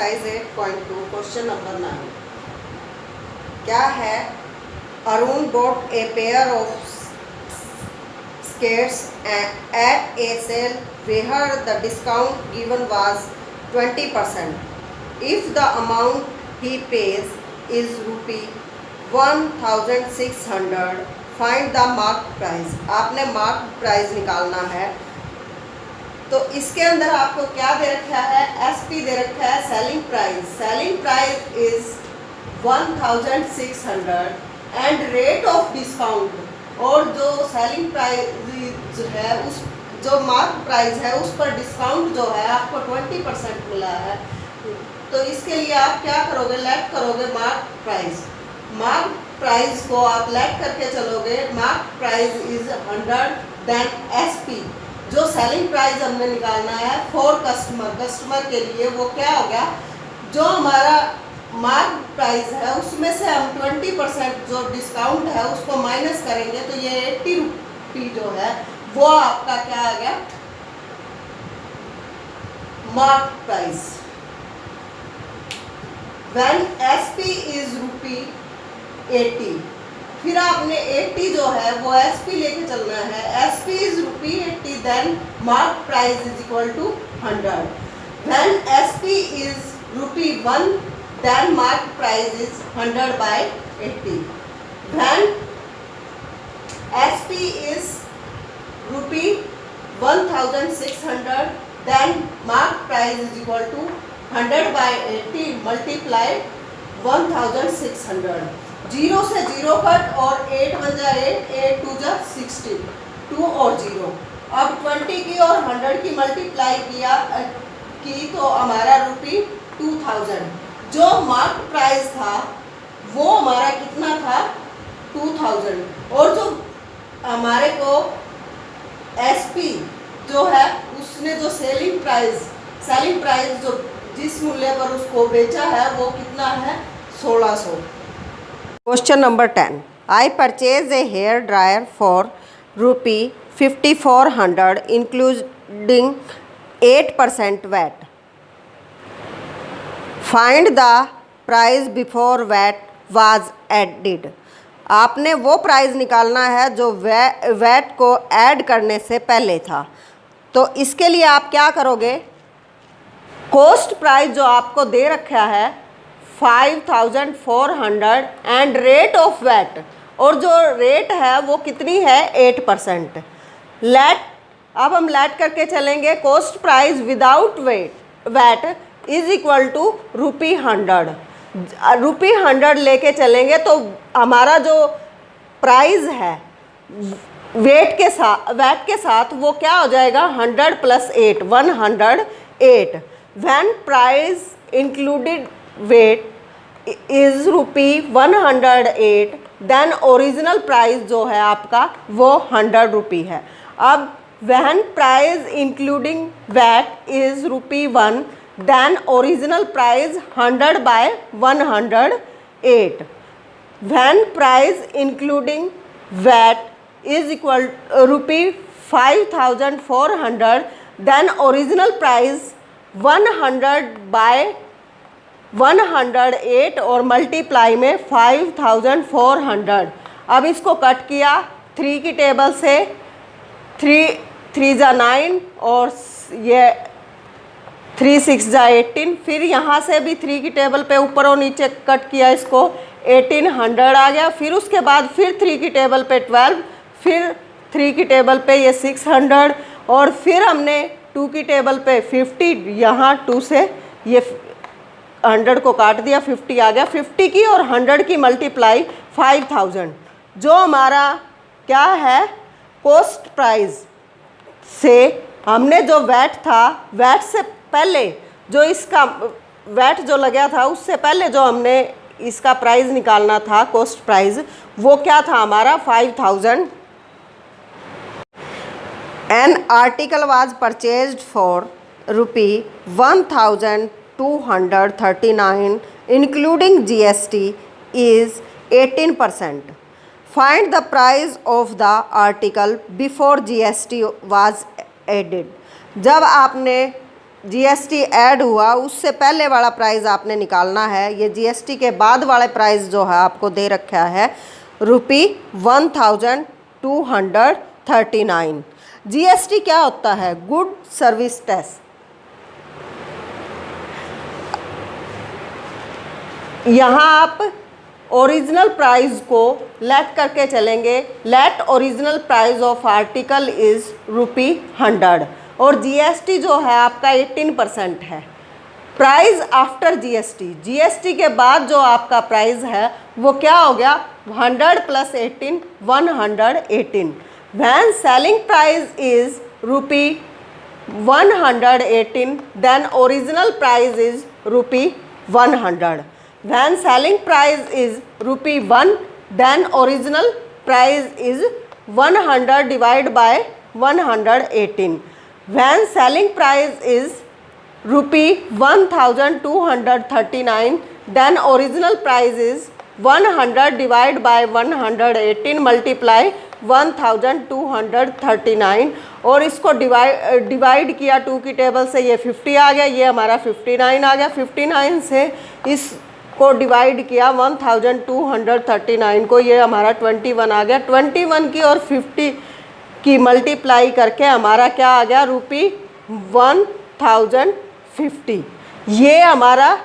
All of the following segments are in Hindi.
एक्सरसाइज 8.2 क्वेश्चन नंबर 9 क्या है? Arun bought a pair of skates at a sale where the discount given was 20%. If the amount he pays is rupee 1600, find the marked price. आपने marked price निकालना है। तो इसके अंदर आपको क्या दे रखा है? एसपी दे रखा है, selling price is 1600 and rate of discount, और जो सेलिंग प्राइस है उस जो मार्क प्राइस है उस पर डिस्काउंट जो है आपको 20% मिला है। तो इसके लिए आप क्या करोगे? लेट करोगे मार्क प्राइस को आप लेट करके चलोगे। Mark price is 100, then SP जो सेलिंग प्राइस हमने निकालना है फॉर कस्टमर के लिए, वो क्या हो गया? जो हमारा मार्क प्राइस है उसमें से हम 20% जो डिस्काउंट है उसको माइनस करेंगे, तो ये 80 रुपी जो है वो आपका क्या आ गया? Mark price. When SP is rupee 80, फिर आपने 80 जो है वो एसपी लेके चलना है। SP is rupee 80, then mark price is equal to 100। When SP is rupee 1, then mark price is 100 by 80। When SP is rupee 1600, then mark price is equal to 100 by 80 multiply 1600। 0 से 0 कट और 8 1 जा 8 2 जा 16, 2 और 0। अब 20 की और 100 की मल्टीप्लाई की तो हमारा रूपी 2000। जो मार्क प्राइस था वो हमारा कितना था? 2000। और जो हमारे को एसपी जो है उसने जो सेलिंग प्राइस जो जिस मूल्य पर उसको बेचा है वो कितना है? 1600। Question number 10. I purchased a hair dryer for rupee 5400 including 8% VAT. Find the price before VAT was added. आपने वो प्राइस निकालना है जो वैट को ऐड करने से पहले था। तो इसके लिए आप क्या करोगे? कॉस्ट प्राइस जो आपको दे रखा है 5400 एंड रेट ऑफ वैट, और जो रेट है वो कितनी है? 8%। अब हम लेट करके चलेंगे। Cost price without VAT is equal to rupee 100। रूपी 100 लेके चलेंगे तो हमारा जो प्राइस है वैट के साथ वो क्या हो जाएगा? 100 plus 8 108। When price included VAT is rupee 108, then original price जो है आपका वो 100 रुपी है। अब when price including VAT is rupee 1, then original price 100 by 108। When price including VAT is equal rupee 5400, then original price 100 by 108 और मल्टीप्लाई में 5400। अब इसको कट किया 3 की टेबल से, 3 जा 9 और ये 3 6 जा 18। फिर यहाँ से भी 3 की टेबल पे ऊपर और नीचे कट किया, इसको 1800 आ गया। फिर उसके बाद फिर 3 की टेबल पे 12, फिर 3 की टेबल पे ये 600, और फिर हमने 2 की टेबल पे 50, यहाँ 2 से ये 100 को काट दिया, 50 आ गया। 50 की और 100 की मल्टीप्लाई 5000। जो हमारा क्या है? कॉस्ट प्राइस से हमने जो वैट था, वैट से पहले जो इसका वैट जो लगा था उससे पहले जो हमने इसका प्राइस निकालना था, कॉस्ट प्राइस, वो क्या था हमारा? 5000। An article was purchased for rupee 1239 including GST is 18%. Find the price of the article before GST was added. जब आपने जीएसटी ऐड हुआ उससे पहले वाला प्राइस आपने निकालना है। ये जीएसटी के बाद वाले प्राइस जो है आपको दे रखा है ₹1239। जीएसटी क्या होता है? Good service tax. यहाँ आप ओरिजिनल प्राइस को लेट करके चलेंगे। Let original price of article is ₹100 और जीएसटी जो है आपका 18% है। प्राइस आफ्टर जीएसटी, जीएसटी के बाद जो आपका प्राइस है वो क्या हो गया? 100 + 18 118। When selling price is ₹118 then original price is ₹100। When selling price is ₹1 then original price is 100 divided by 118. When selling price is ₹1239 then original price is 100 divided by 118 multiply 1239 और इसको डिवाइड किया 2 की टेबल से, ये 50 आ गया, ये हमारा 59 आ गया। 59 से इस को डिवाइड किया 1239 को, ये हमारा 21 आ गया। 21 की और 50 की मल्टीप्लाई करके हमारा क्या आ गया? ₹1050। ये हमारा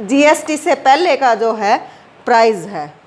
जीएसटी से पहले का जो है प्राइस है।